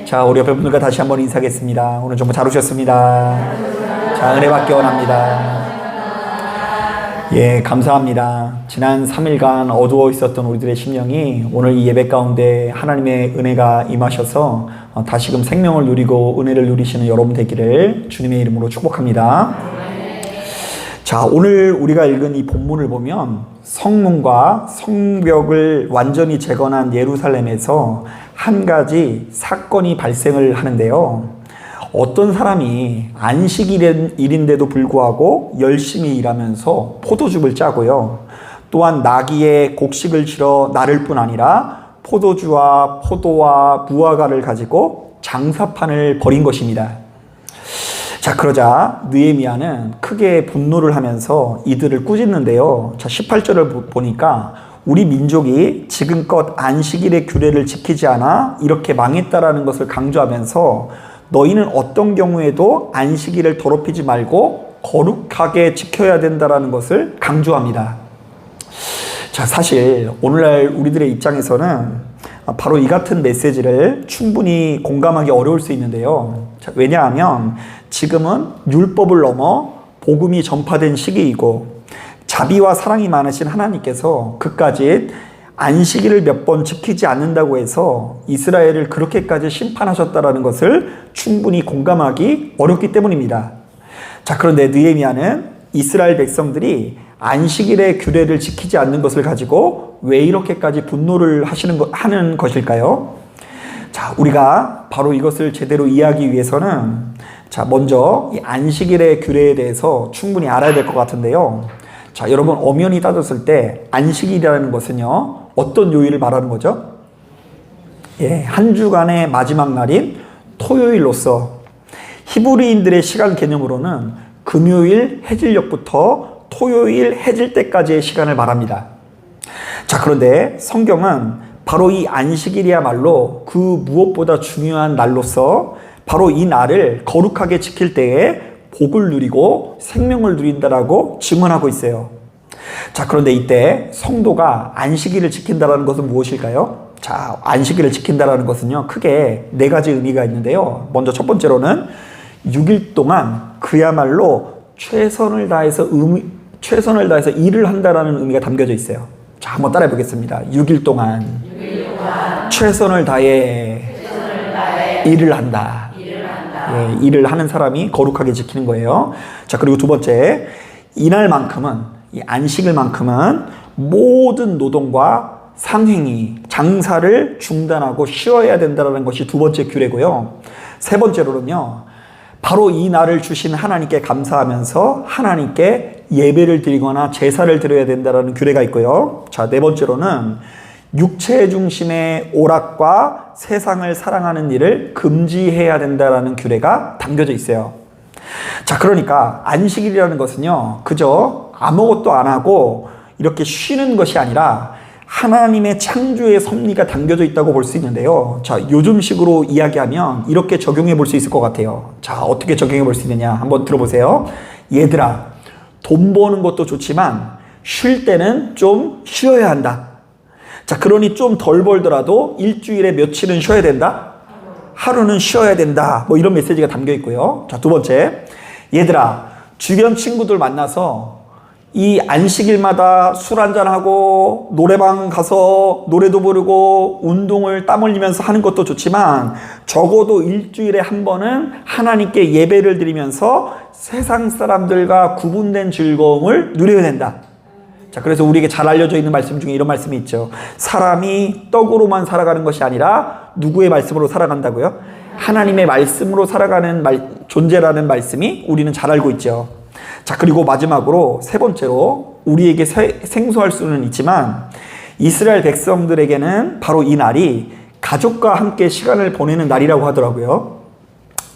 자, 우리 옆에 분들과 다시 한번 인사하겠습니다. 오늘 정말 잘 오셨습니다. 자, 은혜 받기 원합니다. 예, 감사합니다. 지난 3일간 어두워 있었던 우리들의 심령이 오늘 이 예배 가운데 하나님의 은혜가 임하셔서 다시금 생명을 누리고 은혜를 누리시는 여러분 되기를 주님의 이름으로 축복합니다. 자, 오늘 우리가 읽은 이 본문을 보면 성문과 성벽을 완전히 재건한 예루살렘에서 한 가지 사건이 발생을 하는데요. 어떤 사람이 안식일인데도 불구하고 열심히 일하면서 포도즙을 짜고요. 또한 나귀에 곡식을 실어 나를 뿐 아니라 포도주와 포도와 무화과를 가지고 장사판을 벌인 것입니다. 자, 그러자 느헤미야는 크게 분노를 하면서 이들을 꾸짖는데요. 자, 18절을 보니까 우리 민족이 지금껏 안식일의 규례를 지키지 않아 이렇게 망했다라는 것을 강조하면서 너희는 어떤 경우에도 안식일을 더럽히지 말고 거룩하게 지켜야 된다라는 것을 강조합니다. 자, 사실 오늘날 우리들의 입장에서는 바로 이 같은 메시지를 충분히 공감하기 어려울 수 있는데요. 자, 왜냐하면 지금은 율법을 넘어 복음이 전파된 시기이고 자비와 사랑이 많으신 하나님께서 그까짓 안식일을 몇 번 지키지 않는다고 해서 이스라엘을 그렇게까지 심판하셨다라는 것을 충분히 공감하기 어렵기 때문입니다. 자, 그런데 느헤미야는 이스라엘 백성들이 안식일의 규례를 지키지 않는 것을 가지고 왜 이렇게까지 분노를 하는 것일까요? 자, 우리가 바로 이것을 제대로 이해하기 위해서는 자, 먼저 이 안식일의 규례에 대해서 충분히 알아야 될 것 같은데요. 자, 여러분 엄연히 따졌을 때 안식일이라는 것은요, 어떤 요일을 말하는 거죠? 예, 한 주간의 마지막 날인 토요일로서 히브리인들의 시간 개념으로는 금요일 해질녘부터 토요일 해질 때까지의 시간을 말합니다. 자, 그런데 성경은 바로 이 안식일이야말로 그 무엇보다 중요한 날로서 바로 이 날을 거룩하게 지킬 때에 복을 누리고 생명을 누린다라고 증언하고 있어요. 자, 그런데 이때 성도가 안식일을 지킨다라는 것은 무엇일까요? 자, 안식일을 지킨다라는 것은요, 크게 네 가지 의미가 있는데요. 먼저 첫 번째로는 6일 동안 그야말로 최선을 다해서 일을 한다라는 의미가 담겨져 있어요. 자, 한번 따라해 보겠습니다. 6일 동안 최선을 다해 일을 한다. 예, 일을 하는 사람이 거룩하게 지키는 거예요. 자, 그리고 두 번째, 이날만큼은, 이 안식일만큼은 모든 노동과 상행위, 장사를 중단하고 쉬어야 된다는 것이 두 번째 규례고요. 세 번째로는요, 바로 이 날을 주신 하나님께 감사하면서 하나님께 예배를 드리거나 제사를 드려야 된다는 규례가 있고요. 자, 네 번째로는 육체 중심의 오락과 세상을 사랑하는 일을 금지해야 된다는 규례가 담겨져 있어요. 자, 그러니까 안식일이라는 것은요, 그저 아무것도 안 하고 이렇게 쉬는 것이 아니라 하나님의 창조의 섭리가 담겨져 있다고 볼 수 있는데요. 자, 요즘식으로 이야기하면 이렇게 적용해 볼 수 있을 것 같아요. 자, 어떻게 적용해 볼 수 있느냐 한번 들어보세요. 얘들아, 돈 버는 것도 좋지만 쉴 때는 좀 쉬어야 한다. 자, 그러니 좀 덜 벌더라도 일주일에 며칠은 쉬어야 된다? 하루는 쉬어야 된다. 뭐 이런 메시지가 담겨 있고요. 자, 두 번째, 얘들아, 주변 친구들 만나서 이 안식일마다 술 한잔하고 노래방 가서 노래도 부르고 운동을 땀 흘리면서 하는 것도 좋지만 적어도 일주일에 한 번은 하나님께 예배를 드리면서 세상 사람들과 구분된 즐거움을 누려야 된다. 자, 그래서 우리에게 잘 알려져 있는 말씀 중에 이런 말씀이 있죠. 사람이 떡으로만 살아가는 것이 아니라 누구의 말씀으로 살아간다고요? 하나님의 말씀으로 살아가는 존재라는 말씀이 우리는 잘 알고 있죠. 자, 그리고 마지막으로 세 번째로 우리에게 생소할 수는 있지만 이스라엘 백성들에게는 바로 이 날이 가족과 함께 시간을 보내는 날이라고 하더라고요.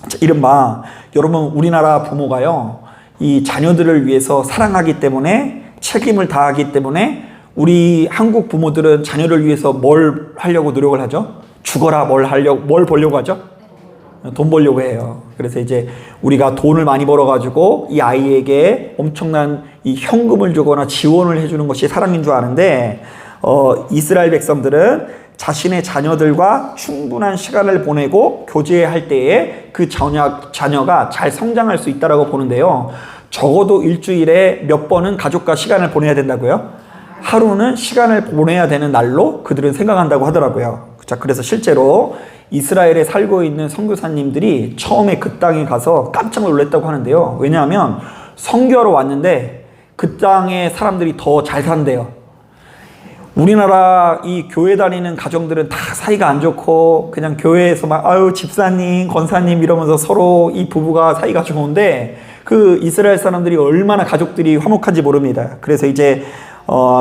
자, 이른바 여러분 우리나라 부모가요, 이 자녀들을 위해서 사랑하기 때문에 책임을 다하기 때문에 우리 한국 부모들은 자녀를 위해서 뭘 하려고 노력을 하죠? 죽어라 뭘 벌려고 하죠? 돈 벌려고 해요. 그래서 이제 우리가 돈을 많이 벌어가지고 이 아이에게 엄청난 이 현금을 주거나 지원을 해주는 것이 사랑인 줄 아는데 이스라엘 백성들은 자신의 자녀들과 충분한 시간을 보내고 교제할 때에 그 자녀가 잘 성장할 수 있다고 보는데요. 적어도 일주일에 몇 번은 가족과 시간을 보내야 된다고요? 하루는 시간을 보내야 되는 날로 그들은 생각한다고 하더라고요. 자, 그래서 실제로 이스라엘에 살고 있는 선교사님들이 처음에 그 땅에 가서 깜짝 놀랐다고 하는데요. 왜냐하면 선교하러 왔는데 그 땅의 사람들이 더 잘 산대요. 우리나라 이 교회 다니는 가정들은 다 사이가 안 좋고 그냥 교회에서 막 아유 집사님, 권사님 이러면서 서로 이 부부가 사이가 좋은데 그 이스라엘 사람들이 얼마나 가족들이 화목한지 모릅니다. 그래서 이제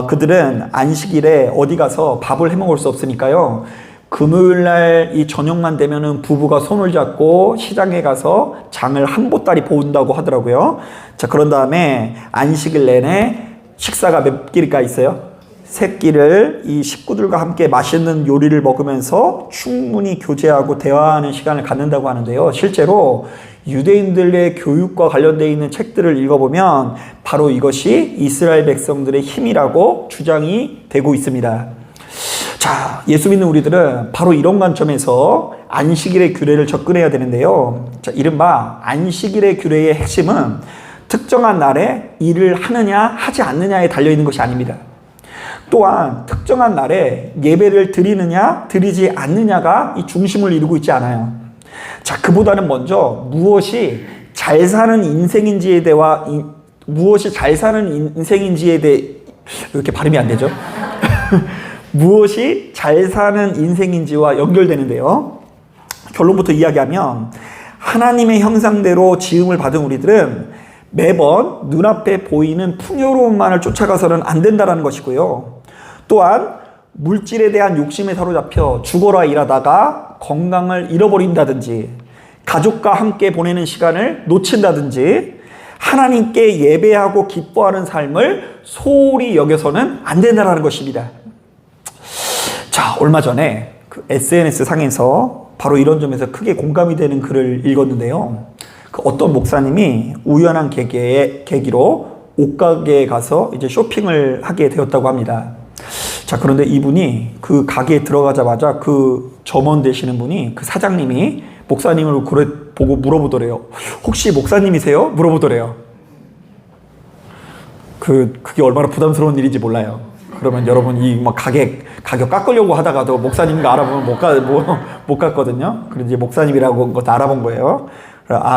그들은 안식일에 어디 가서 밥을 해 먹을 수 없으니까요. 금요일날 이 저녁만 되면은 부부가 손을 잡고 시장에 가서 장을 한 보따리 보온다고 하더라고요. 자, 그런 다음에 안식일 내내 식사가 몇 끼가 있어요? 세 끼를 이 식구들과 함께 맛있는 요리를 먹으면서 충분히 교제하고 대화하는 시간을 갖는다고 하는데요. 실제로 유대인들의 교육과 관련되어 있는 책들을 읽어보면 바로 이것이 이스라엘 백성들의 힘이라고 주장이 되고 있습니다. 자, 예수 믿는 우리들은 바로 이런 관점에서 안식일의 규례를 접근해야 되는데요. 자, 이른바 안식일의 규례의 핵심은 특정한 날에 일을 하느냐 하지 않느냐에 달려있는 것이 아닙니다. 또한 특정한 날에 예배를 드리느냐 드리지 않느냐가 이 중심을 이루고 있지 않아요. 자, 그보다는 먼저 무엇이 잘 사는 인생인지에 대해 왜 이렇게 발음이 안 되죠? 무엇이 잘 사는 인생인지와 연결되는데요. 결론부터 이야기하면 하나님의 형상대로 지음을 받은 우리들은 매번 눈앞에 보이는 풍요로움만을 쫓아가서는 안 된다는 것이고요. 또한 물질에 대한 욕심에 사로잡혀 죽어라 일하다가 건강을 잃어버린다든지 가족과 함께 보내는 시간을 놓친다든지 하나님께 예배하고 기뻐하는 삶을 소홀히 여겨서는 안 된다는 것입니다. 자, 얼마 전에 그 SNS 상에서 바로 이런 점에서 크게 공감이 되는 글을 읽었는데요. 그 어떤 목사님이 우연한 계기로 옷가게에 가서 이제 쇼핑을 하게 되었다고 합니다. 자, 그런데 이분이 그 가게에 들어가자마자 그 점원 되시는 분이 그 사장님이 목사님을 보고 물어보더래요. 혹시 목사님이세요? 물어보더래요. 그게 얼마나 부담스러운 일인지 몰라요. 그러면 여러분 이 막 가격 깎으려고 하다가도 목사님인가 알아보면 못 갔거든요. 그래서 이제 목사님이라고 것도 알아본 거예요.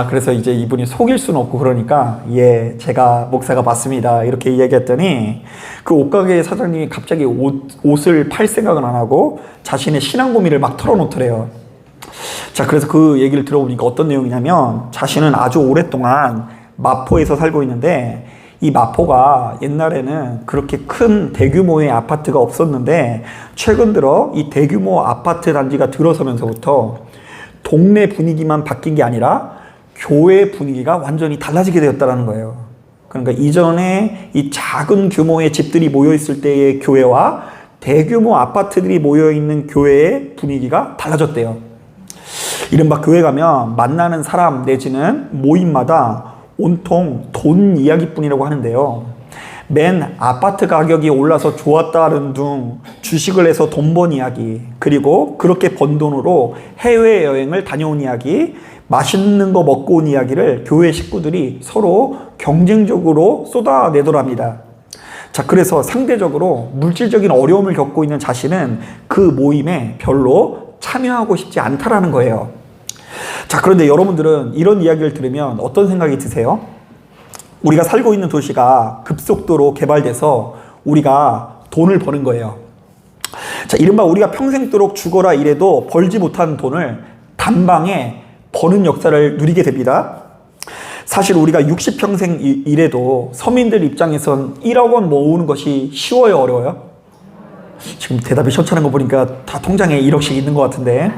그래서 이제 이분이 속일 수는 없고 그러니까 예, 제가 목사가 맞습니다. 이렇게 이야기했더니 그 옷가게 사장님이 갑자기 옷을 팔 생각은 안 하고 자신의 신앙 고민을 막 털어놓더래요. 자, 그래서 그 얘기를 들어보니까 어떤 내용이냐면 자신은 아주 오랫동안 마포에서 살고 있는데 이 마포가 옛날에는 그렇게 큰 대규모의 아파트가 없었는데 최근 들어 이 대규모 아파트 단지가 들어서면서부터 동네 분위기만 바뀐 게 아니라 교회 분위기가 완전히 달라지게 되었다는 거예요. 그러니까 이전에 이 작은 규모의 집들이 모여있을 때의 교회와 대규모 아파트들이 모여있는 교회의 분위기가 달라졌대요. 이른바 교회 가면 만나는 사람 내지는 모임마다 온통 돈 이야기뿐이라고 하는데요. 맨 아파트 가격이 올라서 좋았다는 둥 주식을 해서 돈 번 이야기, 그리고 그렇게 번 돈으로 해외여행을 다녀온 이야기, 맛있는 거 먹고 온 이야기를 교회 식구들이 서로 경쟁적으로 쏟아내더랍니다. 자, 그래서 상대적으로 물질적인 어려움을 겪고 있는 자신은 그 모임에 별로 참여하고 싶지 않다라는 거예요. 자, 그런데 여러분들은 이런 이야기를 들으면 어떤 생각이 드세요? 우리가 살고 있는 도시가 급속도로 개발돼서 우리가 돈을 버는 거예요. 자, 이른바 우리가 평생도록 죽어라 일해도 벌지 못한 돈을 단방에 버는 역사를 누리게 됩니다. 사실 우리가 60평생 일해도 서민들 입장에선 1억 원 모으는 것이 쉬워요, 어려워요? 지금 대답이 현찮은 거 보니까 다 통장에 1억씩 있는 것 같은데,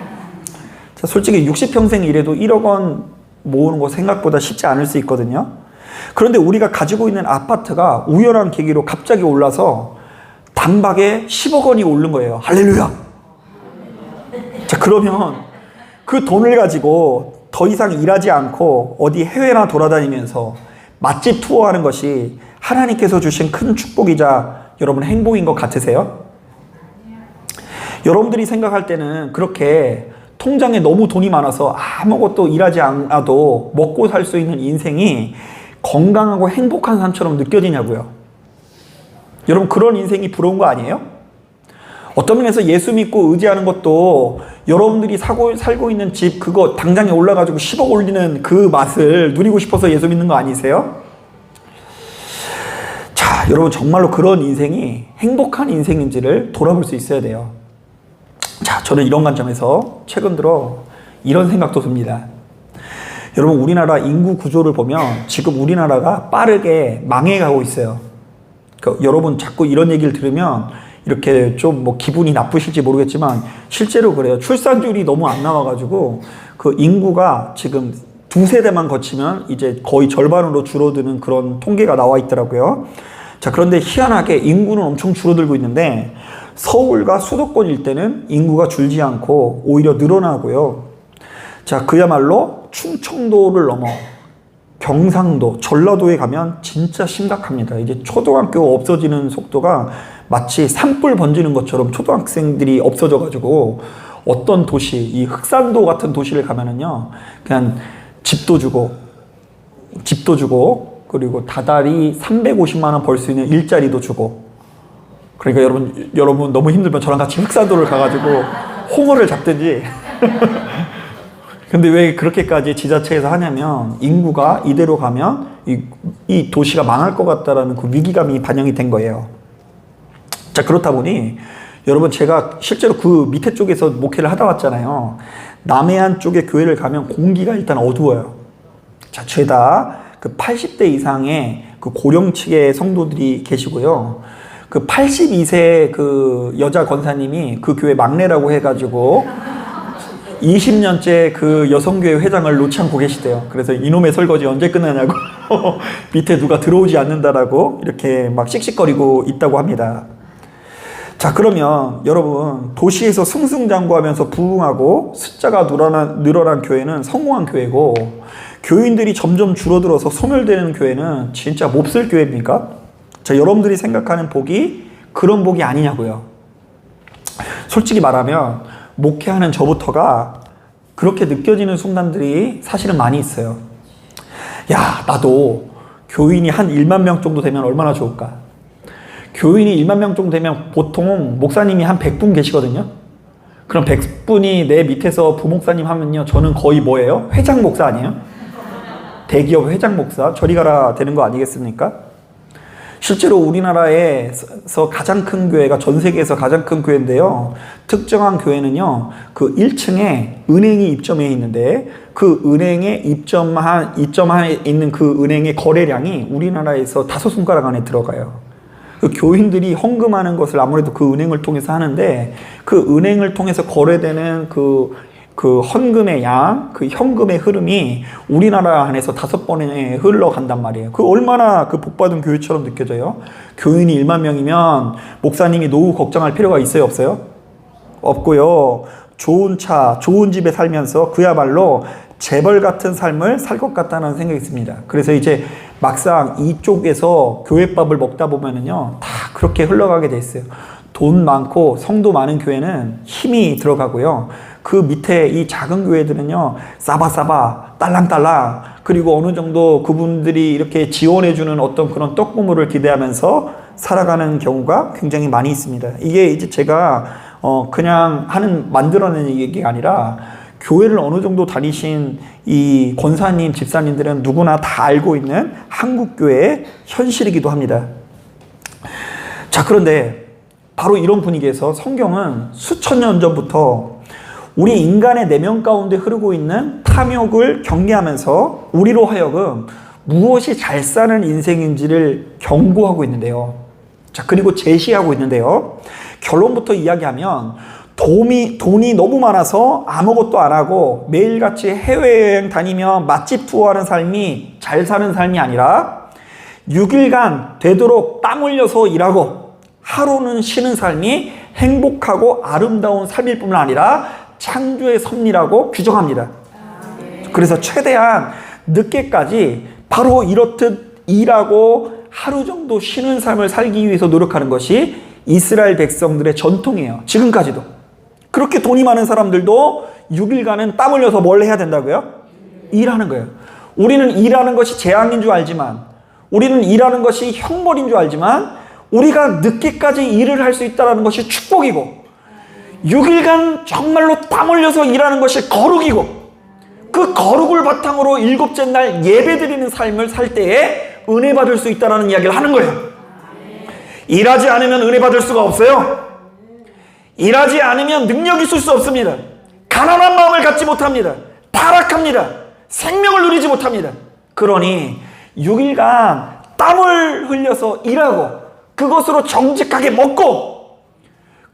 자, 솔직히 60평생 일해도 1억 원 모으는 거 생각보다 쉽지 않을 수 있거든요. 그런데 우리가 가지고 있는 아파트가 우연한 계기로 갑자기 올라서 단박에 10억 원이 오른 거예요. 할렐루야! 자, 그러면 그 돈을 가지고 더 이상 일하지 않고 어디 해외나 돌아다니면서 맛집 투어하는 것이 하나님께서 주신 큰 축복이자 여러분 행복인 것 같으세요? 여러분들이 생각할 때는 그렇게 통장에 너무 돈이 많아서 아무것도 일하지 않아도 먹고 살 수 있는 인생이 건강하고 행복한 삶처럼 느껴지냐고요. 여러분, 그런 인생이 부러운 거 아니에요? 어떤 면에서 예수 믿고 의지하는 것도 여러분들이 살고 있는 집 그거 당장에 올라가지고 10억 올리는 그 맛을 누리고 싶어서 예수 믿는 거 아니세요? 자, 여러분, 정말로 그런 인생이 행복한 인생인지를 돌아볼 수 있어야 돼요. 자, 저는 이런 관점에서 최근 들어 이런 생각도 듭니다. 여러분, 우리나라 인구 구조를 보면 지금 우리나라가 빠르게 망해가고 있어요. 여러분 자꾸 이런 얘기를 들으면 이렇게 좀 뭐 기분이 나쁘실지 모르겠지만 실제로 그래요. 출산율이 너무 안 나와가지고 그 인구가 지금 두세 대만 거치면 이제 거의 절반으로 줄어드는 그런 통계가 나와 있더라고요. 자, 그런데 희한하게 인구는 엄청 줄어들고 있는데 서울과 수도권 일대는 인구가 줄지 않고 오히려 늘어나고요. 자, 그야말로 충청도를 넘어 경상도, 전라도에 가면 진짜 심각합니다. 이제 초등학교 없어지는 속도가 마치 산불 번지는 것처럼 초등학생들이 없어져가지고 어떤 도시, 이 흑산도 같은 도시를 가면은요, 그냥 집도 주고 그리고 다달이 350만 원 벌 수 있는 일자리도 주고. 그러니까 여러분 너무 힘들면 저랑 같이 흑산도를 가가지고 홍어를 잡든지. 근데 왜 그렇게까지 지자체에서 하냐면 인구가 이대로 가면 이 도시가 망할 것 같다라는 그 위기감이 반영이 된 거예요. 자, 그렇다 보니 여러분, 제가 실제로 그 밑에 쪽에서 목회를 하다 왔잖아요. 남해안 쪽의 교회를 가면 공기가 일단 어두워요. 자, 죄다 그 80대 이상의 그 고령층의 성도들이 계시고요. 그 82세 그 여자 권사님이 그 교회 막내라고 해가지고 20년째 그 여성교회 회장을 놓지 않고 계시대요. 그래서 이놈의 설거지 언제 끝나냐고 밑에 누가 들어오지 않는다라고 이렇게 막 씩씩거리고 있다고 합니다. 자, 그러면 여러분, 도시에서 승승장구하면서 부흥하고 숫자가 늘어난 교회는 성공한 교회고, 교인들이 점점 줄어들어서 소멸되는 교회는 진짜 몹쓸 교회입니까? 자, 여러분들이 생각하는 복이 그런 복이 아니냐고요. 솔직히 말하면 목회하는 저부터가 그렇게 느껴지는 순간들이 사실은 많이 있어요. 야, 나도 교인이 한 1만 명 정도 되면 얼마나 좋을까? 교인이 1만 명 정도 되면 보통 목사님이 한 100분 계시거든요. 그럼 100분이 내 밑에서 부목사님 하면요, 저는 거의 뭐예요? 회장 목사 아니에요? 대기업 회장 목사? 저리 가라 되는 거 아니겠습니까? 실제로 우리나라에서 가장 큰 교회가 전 세계에서 가장 큰 교회인데요. 특정한 교회는요, 그 1층에 은행이 입점해 있는데 그 은행에 입점해 있는 그 은행의 거래량이 우리나라에서 5손가락 안에 들어가요. 그 교인들이 헌금하는 것을 아무래도 그 은행을 통해서 하는데 그 은행을 통해서 거래되는 그 헌금의 양, 그 현금의 흐름이 우리나라 안에서 5번에 흘러간단 말이에요. 그 얼마나 그 복받은 교회처럼 느껴져요? 교인이 1만 명이면 목사님이 노후 걱정할 필요가 있어요, 없어요? 없고요. 좋은 차, 좋은 집에 살면서 그야말로 재벌 같은 삶을 살 것 같다는 생각이 있습니다. 그래서 이제 막상 이쪽에서 교회밥을 먹다 보면은요, 다 그렇게 흘러가게 돼 있어요. 돈 많고 성도 많은 교회는 힘이 들어가고요. 그 밑에 이 작은 교회들은요, 싸바싸바, 딸랑딸랑, 그리고 어느 정도 그분들이 이렇게 지원해주는 어떤 그런 떡고물을 기대하면서 살아가는 경우가 굉장히 많이 있습니다. 이게 이제 제가 그냥 만들어내는 얘기가 아니라 교회를 어느 정도 다니신 이 권사님, 집사님들은 누구나 다 알고 있는 한국교회의 현실이기도 합니다. 자, 그런데 바로 이런 분위기에서 성경은 수천 년 전부터 우리 인간의 내면 가운데 흐르고 있는 탐욕을 경계하면서 우리로 하여금 무엇이 잘 사는 인생인지를 경고하고 있는데요. 자, 그리고 제시하고 있는데요. 결론부터 이야기하면 돈이 너무 많아서 아무것도 안 하고 매일같이 해외여행 다니며 맛집 투어하는 삶이 잘 사는 삶이 아니라 6일간 되도록 땀 흘려서 일하고 하루는 쉬는 삶이 행복하고 아름다운 삶일 뿐만 아니라 창조의 섭리라고 규정합니다. 그래서 최대한 늦게까지 바로 이렇듯 일하고 하루 정도 쉬는 삶을 살기 위해서 노력하는 것이 이스라엘 백성들의 전통이에요. 지금까지도. 그렇게 돈이 많은 사람들도 6일간은 땀 흘려서 뭘 해야 된다고요? 일하는 거예요. 우리는 일하는 것이 재앙인 줄 알지만, 우리는 일하는 것이 형벌인 줄 알지만, 우리가 늦게까지 일을 할 수 있다는 것이 축복이고, 6일간 정말로 땀 흘려서 일하는 것이 거룩이고, 그 거룩을 바탕으로 일곱째 날 예배드리는 삶을 살 때에 은혜 받을 수 있다는 이야기를 하는 거예요. 일하지 않으면 은혜 받을 수가 없어요. 일하지 않으면 능력이 있을 수 없습니다. 가난한 마음을 갖지 못합니다. 타락합니다. 생명을 누리지 못합니다. 그러니 6일간 땀을 흘려서 일하고 그것으로 정직하게 먹고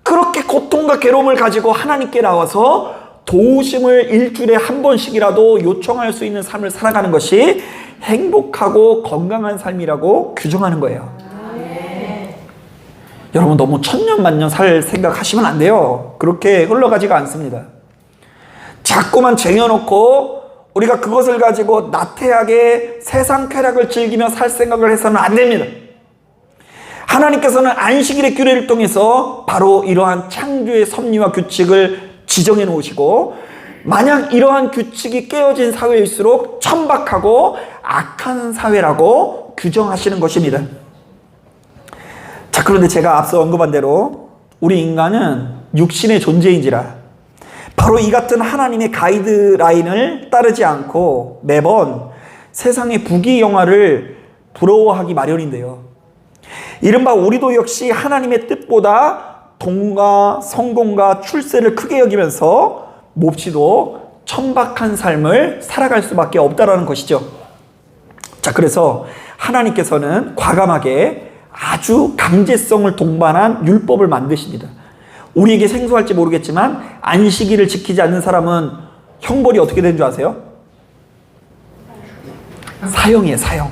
그렇게 고통과 괴로움을 가지고 하나님께 나와서 도우심을 일주일에 한 번씩이라도 요청할 수 있는 삶을 살아가는 것이 행복하고 건강한 삶이라고 규정하는 거예요. 여러분 너무 천년만년 살 생각하시면 안 돼요. 그렇게 흘러가지가 않습니다. 자꾸만 쟁여놓고 우리가 그것을 가지고 나태하게 세상 쾌락을 즐기며 살 생각을 해서는 안 됩니다. 하나님께서는 안식일의 규례를 통해서 바로 이러한 창조의 섭리와 규칙을 지정해 놓으시고, 만약 이러한 규칙이 깨어진 사회일수록 천박하고 악한 사회라고 규정하시는 것입니다. 자, 그런데 제가 앞서 언급한 대로 우리 인간은 육신의 존재인지라 바로 이 같은 하나님의 가이드라인을 따르지 않고 매번 세상의 부귀영화를 부러워하기 마련인데요. 이른바 우리도 역시 하나님의 뜻보다 돈과 성공과 출세를 크게 여기면서 몹시도 천박한 삶을 살아갈 수밖에 없다라는 것이죠. 자, 그래서 하나님께서는 과감하게 아주 강제성을 동반한 율법을 만드십니다. 우리에게 생소할지 모르겠지만 안식일을 지키지 않는 사람은 형벌이 어떻게 되는 줄 아세요? 사형이에요, 사형.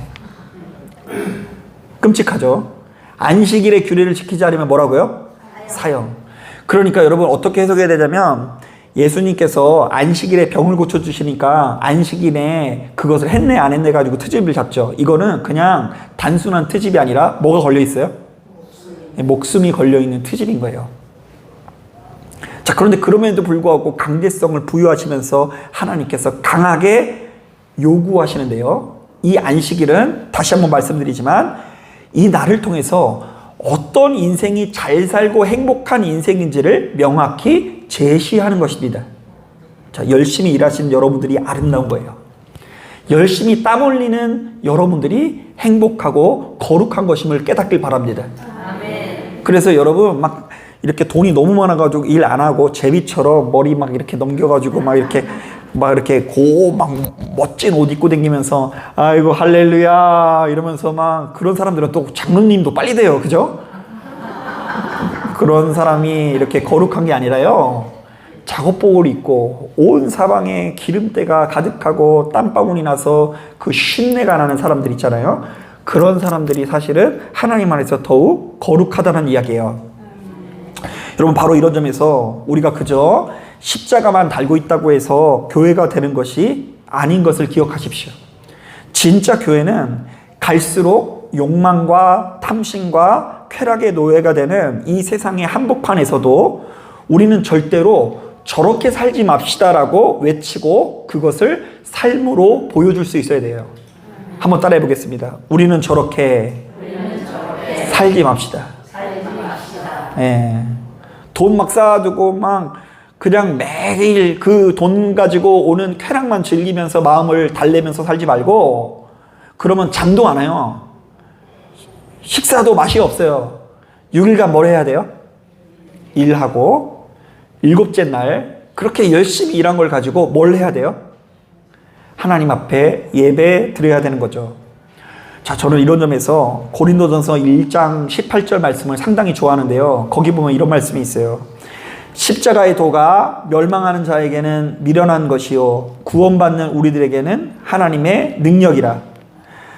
끔찍하죠? 안식일의 규례를 지키지 않으면 뭐라고요? 사형. 그러니까 여러분 어떻게 해석해야 되냐면, 예수님께서 안식일에 병을 고쳐주시니까 안식일에 그것을 했네 안 했네 가지고 트집을 잡죠. 이거는 그냥 단순한 트집이 아니라 뭐가 걸려 있어요? 목숨이 걸려있는 트집인 거예요. 자, 그런데 그럼에도 불구하고 강제성을 부여하시면서 하나님께서 강하게 요구하시는데요. 이 안식일은 다시 한번 말씀드리지만 이 날을 통해서 어떤 인생이 잘 살고 행복한 인생인지를 명확히 제시하는 것입니다. 자, 열심히 일하시는 여러분들이 아름다운 거예요. 열심히 땀 흘리는 여러분들이 행복하고 거룩한 것임을 깨닫길 바랍니다. 아멘. 그래서 여러분 막 이렇게 돈이 너무 많아가지고 일 안 하고 제비처럼 머리 막 이렇게 넘겨가지고 막 이렇게 막 멋진 옷 입고 다니면서 아이고 할렐루야 이러면서 막 그런 사람들은 또 장로님도 빨리 돼요. 그죠? 그런 사람이 이렇게 거룩한 게 아니라요, 작업복을 입고 온 사방에 기름때가 가득하고 땀방울이 나서 그 쉰내가 나는 사람들 있잖아요. 그런 사람들이 사실은 하나님 안에서 더욱 거룩하다는 이야기예요. 여러분 바로 이런 점에서 우리가 그저 십자가만 달고 있다고 해서 교회가 되는 것이 아닌 것을 기억하십시오. 진짜 교회는 갈수록 욕망과 탐심과 쾌락의 노예가 되는 이 세상의 한복판에서도 우리는 절대로 저렇게 살지 맙시다라고 외치고 그것을 삶으로 보여줄 수 있어야 돼요. 한번 따라해 보겠습니다. 우리는 저렇게 살지 맙시다. 예. 돈 막 쌓아두고 막 그냥 매일 그 돈 가지고 오는 쾌락만 즐기면서 마음을 달래면서 살지 말고, 그러면 잠도 안 와요. 식사도 맛이 없어요. 6일간 뭘 해야 돼요? 일하고, 일곱째 날 그렇게 열심히 일한 걸 가지고 뭘 해야 돼요? 하나님 앞에 예배 드려야 되는 거죠. 자, 저는 이런 점에서 고린도전서 1장 18절 말씀을 상당히 좋아하는데요. 거기 보면 이런 말씀이 있어요. 십자가의 도가 멸망하는 자에게는 미련한 것이요 구원받는 우리들에게는 하나님의 능력이라.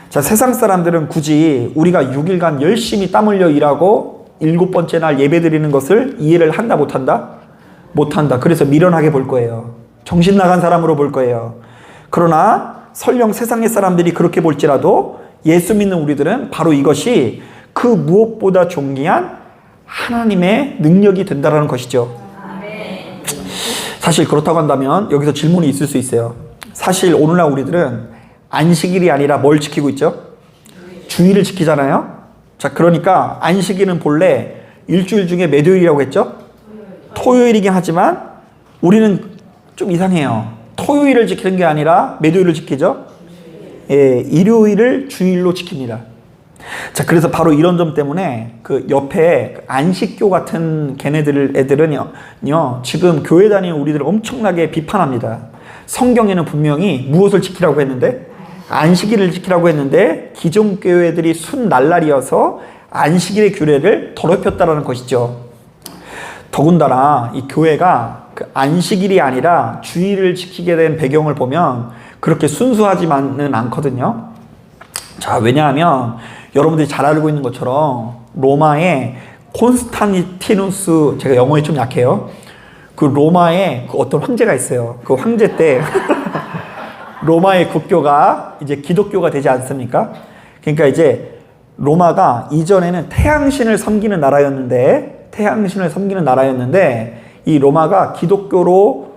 자, 세상 사람들은 굳이 우리가 6일간 열심히 땀 흘려 일하고 일곱번째 날 예배 드리는 것을 이해를 한다 못한다? 못한다. 그래서 미련하게 볼 거예요. 정신 나간 사람으로 볼 거예요. 그러나 설령 세상의 사람들이 그렇게 볼지라도 예수 믿는 우리들은 바로 이것이 그 무엇보다 존귀한 하나님의 능력이 된다는 것이죠. 사실 그렇다고 한다면 여기서 질문이 있을 수 있어요. 사실 오늘날 우리들은 안식일이 아니라 뭘 지키고 있죠? 주일을 지키잖아요. 자, 그러니까 안식일은 본래 일주일 중에 몇 요일이라고 했죠? 토요일이긴 하지만 우리는 좀 이상해요. 토요일을 지키는 게 아니라 몇 요일을 지키죠? 예, 일요일을 주일로 지킵니다. 자, 그래서 바로 이런 점 때문에 그 옆에 안식교 같은 애들은요, 지금 교회 다니는 우리들을 엄청나게 비판합니다. 성경에는 분명히 무엇을 지키라고 했는데? 안식일을 지키라고 했는데, 기존 교회들이 순 날라리여서 안식일의 규례를 더럽혔다라는 것이죠. 더군다나 이 교회가 그 안식일이 아니라 주일을 지키게 된 배경을 보면 그렇게 순수하지만은 않거든요. 자, 왜냐하면 여러분들이 잘 알고 있는 것처럼 로마의 콘스탄티누스, 제가 영어에 좀 약해요. 그 로마에 그 어떤 황제가 있어요. 그 황제 때 로마의 국교가 이제 기독교가 되지 않습니까? 그러니까 이제 로마가 이전에는 태양신을 섬기는 나라였는데 이 로마가 기독교로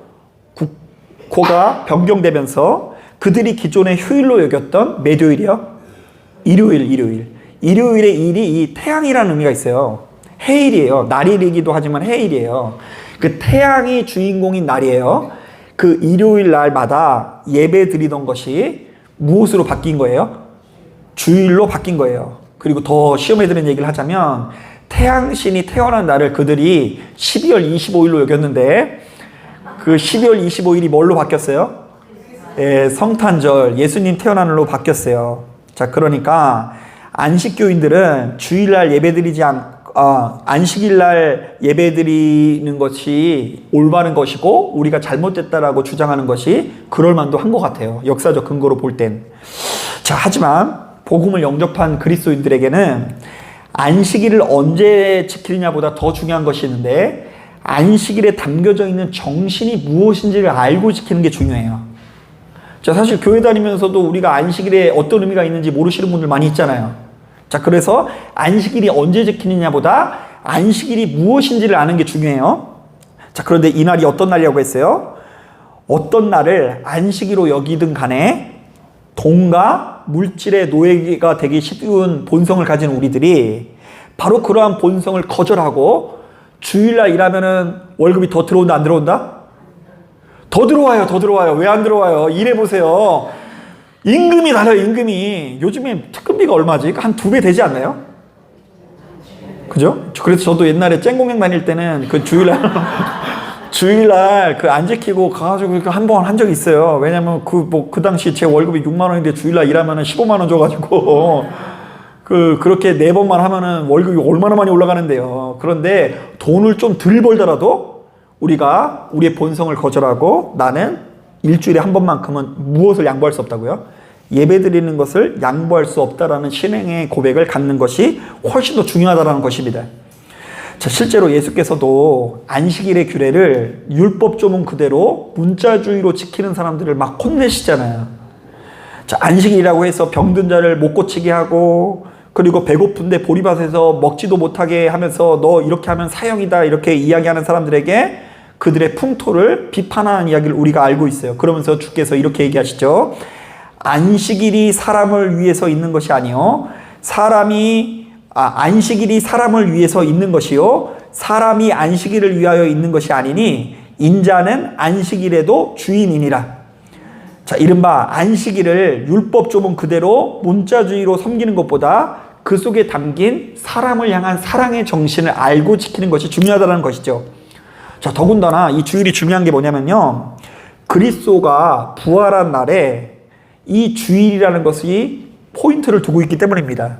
국호가 변경되면서 그들이 기존의 휴일로 여겼던 몇 요일이요? 일요일의 일이 이 태양이라는 의미가 있어요. 해일이에요. 날일이기도 하지만 해일이에요. 그 태양이 주인공인 날이에요. 그 일요일 날마다 예배 드리던 것이 무엇으로 바뀐 거예요? 주일로 바뀐 거예요. 그리고 더 시험에 드는 얘기를 하자면 태양신이 태어난 날을 그들이 12월 25일로 여겼는데 그 12월 25일이 뭘로 바뀌었어요? 예, 성탄절, 예수님 태어난 날로 바뀌었어요. 자, 그러니까 안식교인들은 주일날 예배드리지 안식일날 예배드리는 것이 올바른 것이고 우리가 잘못됐다라고 주장하는 것이 그럴만도 한 것 같아요. 역사적 근거로 볼 땐. 자, 하지만 복음을 영접한 그리스도인들에게는 안식일을 언제 지키느냐보다 더 중요한 것이 있는데 안식일에 담겨져 있는 정신이 무엇인지를 알고 지키는 게 중요해요. 자, 사실 교회 다니면서도 우리가 안식일에 어떤 의미가 있는지 모르시는 분들 많이 있잖아요. 자, 그래서 안식일이 언제 지키느냐보다 안식일이 무엇인지를 아는 게 중요해요. 자, 그런데 이 날이 어떤 날이라고 했어요? 어떤 날을 안식일로 여기든 간에 돈과 물질의 노예가 되기 쉬운 본성을 가진 우리들이 바로 그러한 본성을 거절하고 주일날 일하면은 월급이 더 들어온다, 안 들어온다? 더 들어와요. 왜 안 들어와요? 일해보세요. 임금이 달라요, 임금이. 요즘에 특근비가 얼마지? 한 2배 되지 않나요? 그죠? 그래서 저도 옛날에 쨍공행 다닐 때는 그 주일날 그 안 지키고 가가지고 한 번 한 적이 있어요. 왜냐면 그 당시 제 월급이 6만 원인데 주일날 일하면은 15만 원 줘가지고 그렇게 4번만 하면은 월급이 얼마나 많이 올라가는데요. 그런데 돈을 좀 덜 벌더라도 우리가 우리의 본성을 거절하고 나는 일주일에 한 번만큼은 무엇을 양보할 수 없다고요? 예배 드리는 것을 양보할 수 없다라는 신앙의 고백을 갖는 것이 훨씬 더 중요하다는 것입니다. 자, 실제로 예수께서도 안식일의 규례를 율법 조문 그대로 문자주의로 지키는 사람들을 막 혼내시잖아요. 자, 안식일이라고 해서 병든 자를 못 고치게 하고 그리고 배고픈데 보리밭에서 먹지도 못하게 하면서 너 이렇게 하면 사형이다 이렇게 이야기하는 사람들에게 그들의 풍토를 비판하는 이야기를 우리가 알고 있어요. 그러면서 주께서 이렇게 얘기하시죠. 안식일이 사람을 위해서 있는 것이 아니요 안식일이 사람을 위해서 있는 것이요 사람이 안식일을 위하여 있는 것이 아니니 인자는 안식일에도 주인이니라. 자, 이른바 안식일을 율법 조문 그대로 문자주의로 섬기는 것보다 그 속에 담긴 사람을 향한 사랑의 정신을 알고 지키는 것이 중요하다는 것이죠. 자, 더군다나 이 주일이 중요한 게 뭐냐면요. 그리스도가 부활한 날에 이 주일이라는 것이 포인트를 두고 있기 때문입니다.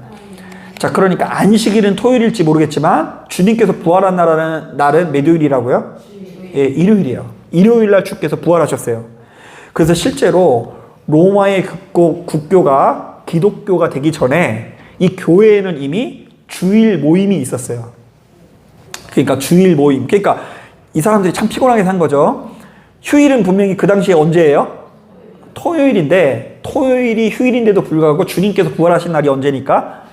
자, 그러니까 안식일은 토요일일지 모르겠지만 주님께서 부활한 날은 몇 요일이라고요? 예, 일요일이에요. 일요일 날 주께서 부활하셨어요. 그래서 실제로 로마의 국교가 기독교가 되기 전에 이 교회에는 이미 주일 모임이 있었어요. 그러니까 주일 모임. 그러니까 이 사람들이 참 피곤하게 산 거죠. 휴일은 분명히 그 당시에 언제예요? 토요일인데 토요일이 휴일인데도 불구하고 주님께서 부활하신 날이 언제니까?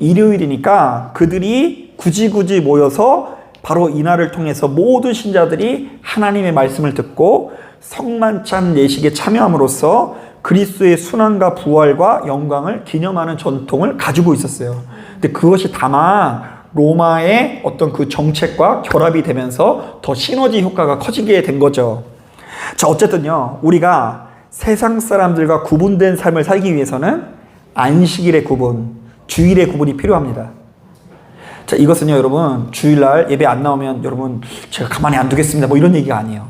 일요일이니까 그들이 굳이 모여서 바로 이날을 통해서 모든 신자들이 하나님의 말씀을 듣고 성만찬 예식에 참여함으로써 그리스도의 순환과 부활과 영광을 기념하는 전통을 가지고 있었어요. 근데 그것이 다만 로마의 어떤 그 정책과 결합이 되면서 더 시너지 효과가 커지게 된 거죠. 자, 어쨌든요, 우리가 세상 사람들과 구분된 삶을 살기 위해서는 안식일의 구분, 주일의 구분이 필요합니다. 자, 이것은요, 여러분, 주일날 예배 안 나오면 여러분 제가 가만히 안 두겠습니다, 뭐 이런 얘기가 아니에요.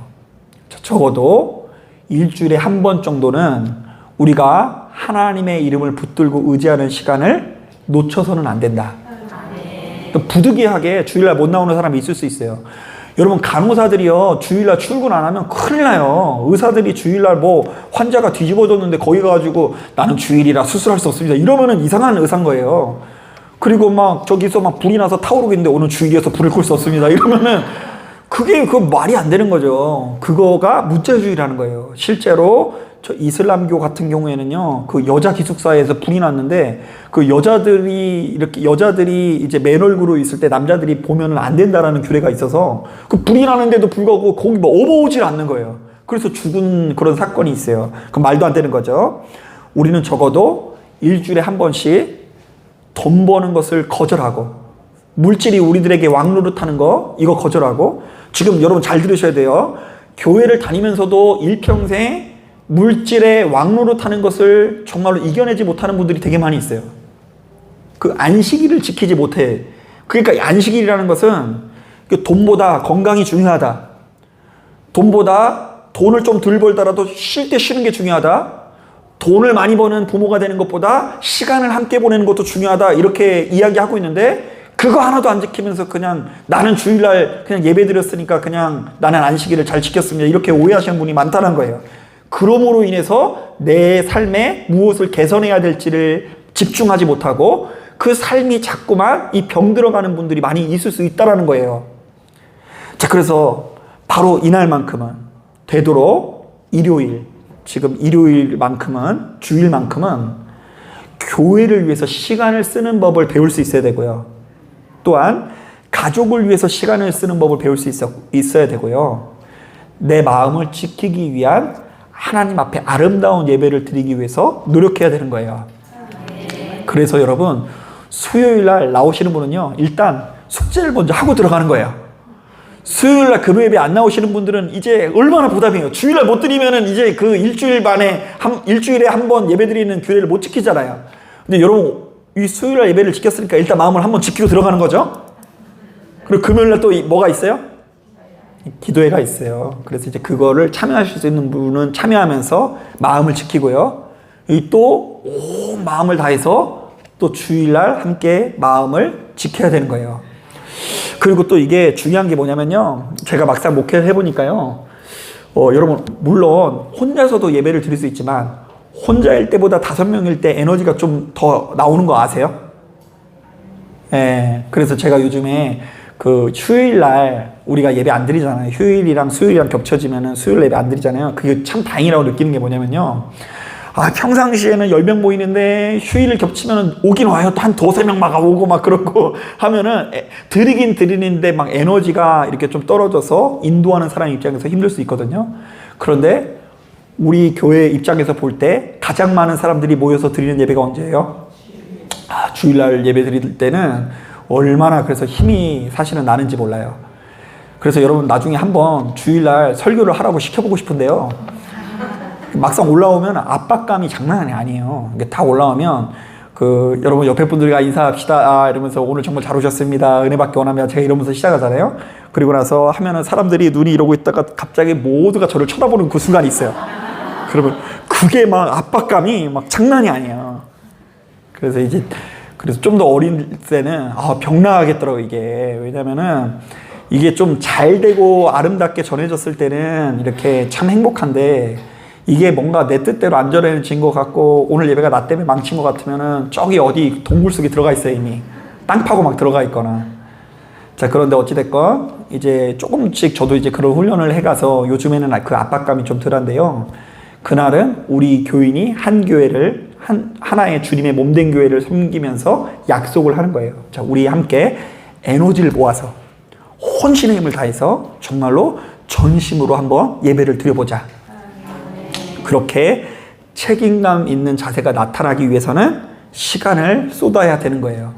자, 적어도 일주일에 한 번 정도는 우리가 하나님의 이름을 붙들고 의지하는 시간을 놓쳐서는 안 된다. 부득이하게 주일날 못 나오는 사람이 있을 수 있어요. 여러분, 간호사들이요, 주일날 출근 안 하면 큰일 나요. 의사들이 주일날 뭐 환자가 뒤집어졌는데 거기 가가지고 나는 주일이라 수술할 수 없습니다, 이러면은 이상한 의사인 거예요. 그리고 막 저기서 막 불이 나서 타오르고 있는데 오늘 주일이어서 불을 끌 수 없습니다, 이러면은 그게 그 말이 안 되는 거죠. 그거가 무자주의라는 거예요. 실제로 저 이슬람교 같은 경우에는요, 그 여자 기숙사에서 불이 났는데 그 여자들이 이제 맨 얼굴로 있을 때 남자들이 보면은 안 된다라는 규례가 있어서 그 불이 나는데도 불구하고 거기 뭐 업어오질 않는 거예요. 그래서 죽은 그런 사건이 있어요. 그 말도 안 되는 거죠. 우리는 적어도 일주일에 한 번씩 돈 버는 것을 거절하고, 물질이 우리들에게 왕노릇하는 거 이거 거절하고, 지금 여러분 잘 들으셔야 돼요. 교회를 다니면서도 일평생 물질의 왕노릇하는 것을 정말로 이겨내지 못하는 분들이 되게 많이 있어요. 그 안식일을 지키지 못해. 그러니까 안식일이라는 것은 돈보다 건강이 중요하다, 돈보다 돈을 좀 덜 벌더라도 쉴 때 쉬는 게 중요하다, 돈을 많이 버는 부모가 되는 것보다 시간을 함께 보내는 것도 중요하다, 이렇게 이야기하고 있는데 그거 하나도 안 지키면서 그냥 나는 주일날 그냥 예배 드렸으니까 그냥 나는 안식일을 잘 지켰습니다, 이렇게 오해하시는 분이 많다는 거예요. 그러므로 인해서 내 삶에 무엇을 개선해야 될지를 집중하지 못하고 그 삶이 자꾸만 이 병 들어가는 분들이 많이 있을 수 있다는 거예요. 자, 그래서 바로 이날만큼은 되도록 일요일, 지금 일요일만큼은, 주일만큼은 교회를 위해서 시간을 쓰는 법을 배울 수 있어야 되고요. 또한 가족을 위해서 시간을 쓰는 법을 배울 수 있어야 되고요. 내 마음을 지키기 위한 하나님 앞에 아름다운 예배를 드리기 위해서 노력해야 되는 거예요. 그래서 여러분, 수요일날 나오시는 분은요, 일단 숙제를 먼저 하고 들어가는 거예요. 수요일날 금요 예배 안 나오시는 분들은 이제 얼마나 부담이에요. 주일날 못 드리면은 이제 그 일주일에 한 번 예배 드리는 규례를 못 지키잖아요. 근데 여러분, 이 수요일날 예배를 지켰으니까 일단 마음을 한번 지키고 들어가는 거죠. 그리고 금요일날 또 뭐가 있어요? 기도회가 있어요. 그래서 이제 그거를 참여하실 수 있는 분은 참여하면서 마음을 지키고요. 또 온 마음을 다해서 또 주일날 함께 마음을 지켜야 되는 거예요. 그리고 또 이게 중요한 게 뭐냐면요, 제가 막상 목회를 해보니까요, 여러분, 물론 혼자서도 예배를 드릴 수 있지만 혼자일 때보다 5명일 때 에너지가 좀 더 나오는 거 아세요? 예, 그래서 제가 요즘에 그 휴일날 우리가 예배 안 드리잖아요. 휴일이랑 수요일이랑 겹쳐지면은 수요일 예배 안 드리잖아요. 그게 참 다행이라고 느끼는 게 뭐냐면요, 평상시에는 10명 모이는데 휴일을 겹치면은 오긴 와요. 또 한 2-3명 막 오고 막 그렇고 하면은 드리긴 드리는데 막 에너지가 이렇게 좀 떨어져서 인도하는 사람 입장에서 힘들 수 있거든요. 그런데 우리 교회 입장에서 볼 때 가장 많은 사람들이 모여서 드리는 예배가 언제예요? 주일날 예배 드릴 때는 얼마나 그래서 힘이 사실은 나는지 몰라요. 그래서 여러분, 나중에 한번 주일날 설교를 하라고 시켜보고 싶은데요, 막상 올라오면 압박감이 장난이 아니에요. 이게 다 올라오면 여러분 옆에 분들과 인사합시다, 이러면서 오늘 정말 잘 오셨습니다, 은혜 받기 원합니다, 제가 이러면서 시작하잖아요. 그리고 나서 하면은 사람들이 눈이 이러고 있다가 갑자기 모두가 저를 쳐다보는 그 순간이 있어요. 그러면 그게 막 압박감이 막 장난이 아니에요. 그래서 좀 더 어린 때는 병나하겠더라고요, 이게. 왜냐면은 이게 좀 잘 되고 아름답게 전해졌을 때는 이렇게 참 행복한데, 이게 뭔가 내 뜻대로 안 전해진 것 같고 오늘 예배가 나 때문에 망친 것 같으면은 저기 어디 동굴 속에 들어가 있어요. 이미 땅 파고 막 들어가 있거나. 자, 그런데 어찌됐건 이제 조금씩 저도 이제 그런 훈련을 해가서 요즘에는 그 압박감이 좀 덜한데요, 그날은 우리 교인이 한 교회를 하나의 주님의 몸된 교회를 섬기면서 약속을 하는 거예요. 자, 우리 함께 에너지를 모아서 혼신의 힘을 다해서 정말로 전심으로 한번 예배를 드려보자. 그렇게 책임감 있는 자세가 나타나기 위해서는 시간을 쏟아야 되는 거예요.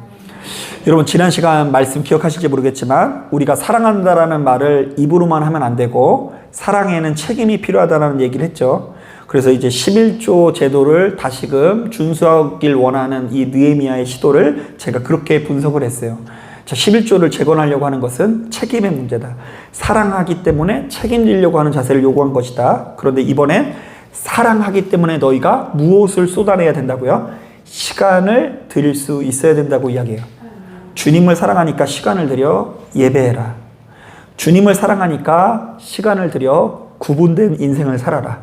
여러분, 지난 시간 말씀 기억하실지 모르겠지만 우리가 사랑한다라는 말을 입으로만 하면 안 되고 사랑에는 책임이 필요하다는 얘기를 했죠. 그래서 이제 11조 제도를 다시금 준수하길 원하는 이 느헤미야의 시도를 제가 그렇게 분석을 했어요. 자, 11조를 재건하려고 하는 것은 책임의 문제다. 사랑하기 때문에 책임지려고 하는 자세를 요구한 것이다. 그런데 이번엔 사랑하기 때문에 너희가 무엇을 쏟아내야 된다고요? 시간을 드릴 수 있어야 된다고 이야기해요. 주님을 사랑하니까 시간을 들여 예배해라. 주님을 사랑하니까 시간을 들여 구분된 인생을 살아라.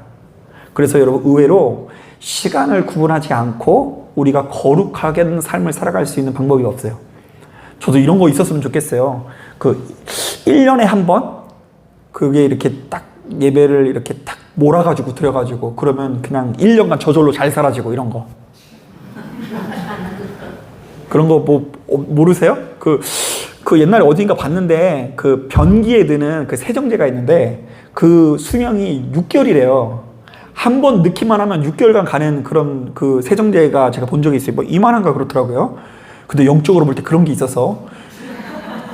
그래서 여러분, 의외로 시간을 구분하지 않고 우리가 거룩하게 삶을 살아갈 수 있는 방법이 없어요. 저도 이런 거 있었으면 좋겠어요. 1년에 한 번? 그게 이렇게 딱 예배를 이렇게 딱 몰아가지고 드려가지고 그러면 그냥 1년간 저절로 잘 사라지고 이런 거. 그런 거 모르세요? 그 옛날에 어딘가 봤는데 그 변기에 드는 그 세정제가 있는데 그 수명이 6개월이래요. 한 번 넣기만 하면 6개월간 가는 그런 그 세정제가 제가 본 적이 있어요. 뭐 이만한가 그렇더라고요. 근데 영적으로 볼 때 그런 게 있어서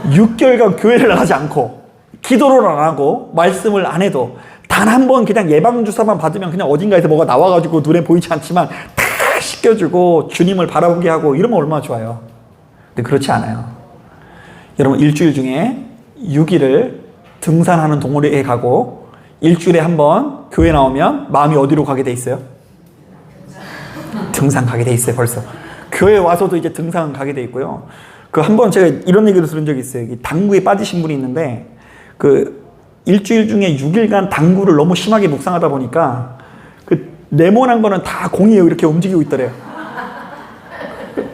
6개월간 교회를 나가지 않고 기도를 안 하고 말씀을 안 해도 단 한 번 그냥 예방주사만 받으면 그냥 어딘가에서 뭐가 나와가지고 눈에 보이지 않지만 다 씻겨주고 주님을 바라보게 하고 이러면 얼마나 좋아요. 근데 그렇지 않아요. 여러분, 일주일 중에 6일을 등산하는 동호회에 가고 일주일에 한 번 교회 나오면 마음이 어디로 가게 돼 있어요? 등산 가게 돼 있어요. 벌써 교회 와서도 이제 등산 가게 돼 있고요. 한 번 제가 이런 얘기를 들은 적이 있어요. 당구에 빠지신 분이 있는데 일주일 중에 6일간 당구를 너무 심하게 묵상하다 보니까 네모난 거는 다 공이에요. 이렇게 움직이고 있더래요.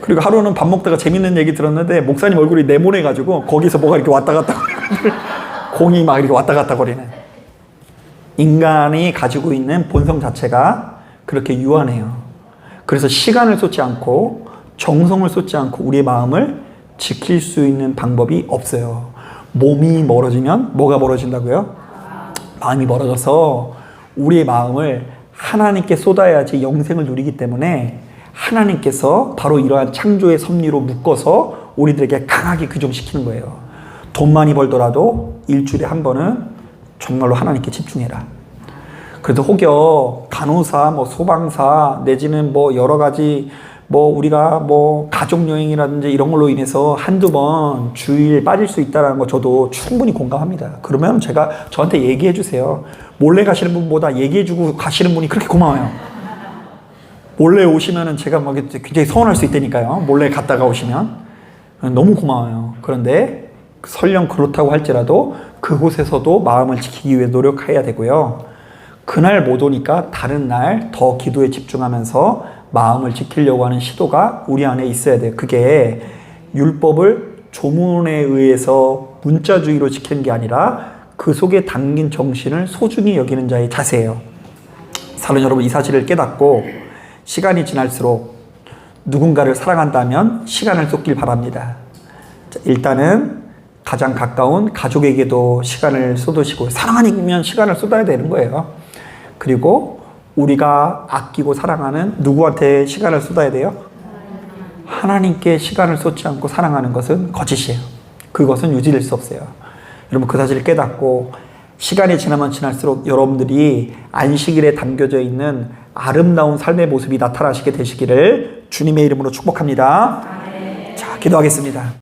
그리고 하루는 밥 먹다가 재밌는 얘기 들었는데 목사님 얼굴이 네모내가지고 거기서 뭐가 이렇게 왔다 갔다 공이 막 이렇게 왔다 갔다 거리는. 인간이 가지고 있는 본성 자체가 그렇게 유한해요. 그래서 시간을 쏟지 않고 정성을 쏟지 않고 우리의 마음을 지킬 수 있는 방법이 없어요. 몸이 멀어지면 뭐가 멀어진다고요? 마음이 멀어져서 우리의 마음을 하나님께 쏟아야지 영생을 누리기 때문에 하나님께서 바로 이러한 창조의 섭리로 묶어서 우리들에게 강하게 교정시키는 거예요. 돈 많이 벌더라도 일주일에 한 번은 정말로 하나님께 집중해라. 그래도 혹여 간호사, 소방사 내지는 여러 가지 우리가 가족여행이라든지 이런 걸로 인해서 한두 번 주일 빠질 수 있다는 거 저도 충분히 공감합니다. 그러면 저한테 얘기해 주세요. 몰래 가시는 분보다 얘기해 주고 가시는 분이 그렇게 고마워요. 몰래 오시면은 제가 굉장히 서운할 수 있다니까요. 몰래 갔다가 오시면. 너무 고마워요. 그런데 설령 그렇다고 할지라도 그곳에서도 마음을 지키기 위해 노력해야 되고요. 그날 못 오니까 다른 날 더 기도에 집중하면서 마음을 지키려고 하는 시도가 우리 안에 있어야 돼요. 그게 율법을 조문에 의해서 문자주의로 지키는 게 아니라 그 속에 담긴 정신을 소중히 여기는 자의 자세예요. 사랑하는 여러분, 이 사실을 깨닫고 시간이 지날수록 누군가를 사랑한다면 시간을 쏟길 바랍니다. 일단은 가장 가까운 가족에게도 시간을 쏟으시고, 사랑하면 시간을 쏟아야 되는 거예요. 그리고 우리가 아끼고 사랑하는 누구한테 시간을 쏟아야 돼요? 하나님께 시간을 쏟지 않고 사랑하는 것은 거짓이에요. 그것은 유지될 수 없어요. 여러분, 그 사실을 깨닫고 시간이 지나면 지날수록 여러분들이 안식일에 담겨져 있는 아름다운 삶의 모습이 나타나시게 되시기를 주님의 이름으로 축복합니다. 자, 기도하겠습니다.